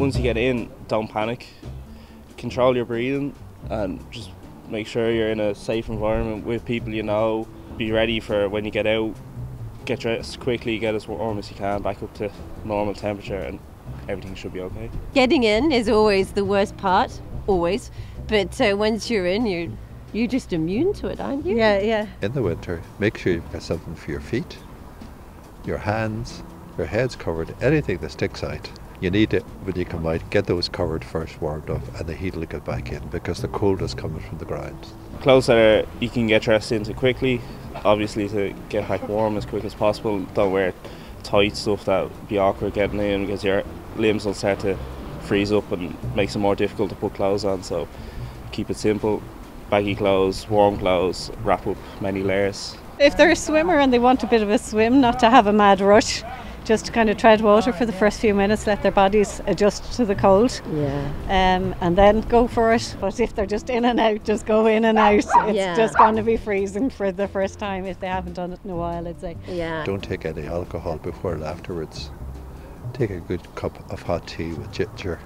once you get in, don't panic. Control your breathing and just make sure you're in a safe environment with people you know. Be ready for when you get out. Get dressed quickly, get as warm as you can, back up to normal temperature, and everything should be okay. Getting in is always the worst part, always. But once you're in, you're just immune to it, aren't you? Yeah. In the winter, make sure you've got something for your feet, your hands, your head's covered, anything that sticks out. You need it when you come out, get those covered first, warmed up, and the heat will get back in because the cold is coming from the ground. Clothes that you can get dressed into quickly, obviously to get back warm as quick as possible. Don't wear tight stuff that would be awkward getting in because your limbs will start to freeze up and makes it more difficult to put clothes on. So keep it simple, baggy clothes, warm clothes, wrap up many layers. If they're a swimmer and they want a bit of a swim, not to have a mad rush, just to kind of tread water for the first few minutes, let their bodies adjust to the cold. Yeah. And then go for it. But if they're just in and out, just go in and out. It's just going to be freezing for the first time if they haven't done it in a while, I'd say. Yeah. Don't take any alcohol before and afterwards. Take a good cup of hot tea with ginger.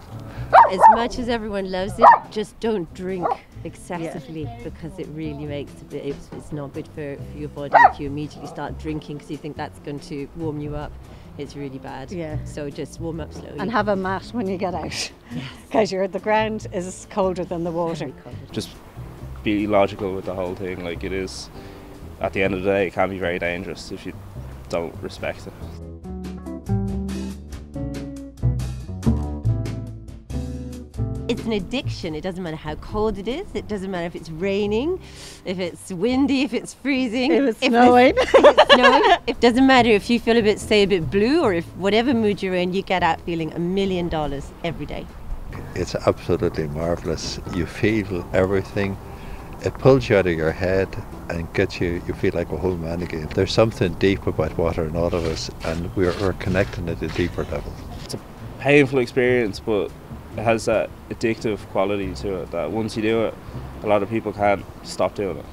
As much as everyone loves it, just don't drink excessively because it really makes it's not good for your body if you immediately start drinking because you think that's going to warm you up. It's really bad. Yeah. So just warm up slowly. And have a mat when you get out. Because the ground is colder than the water. Just be logical with the whole thing. Like, it is, at the end of the day, it can be very dangerous if you don't respect it. It's an addiction. It doesn't matter how cold it is. It doesn't matter if it's raining, if it's windy, if it's freezing, If it's snowing. It doesn't matter if you feel a bit blue, or if whatever mood you're in, you get out feeling $1 million every day. It's absolutely marvellous. You feel everything. It pulls you out of your head and gets you feel like a whole man again. There's something deep about water in all of us, and we're connecting at a deeper level. It's a painful experience, but it has that addictive quality to it that once you do it, a lot of people can't stop doing it.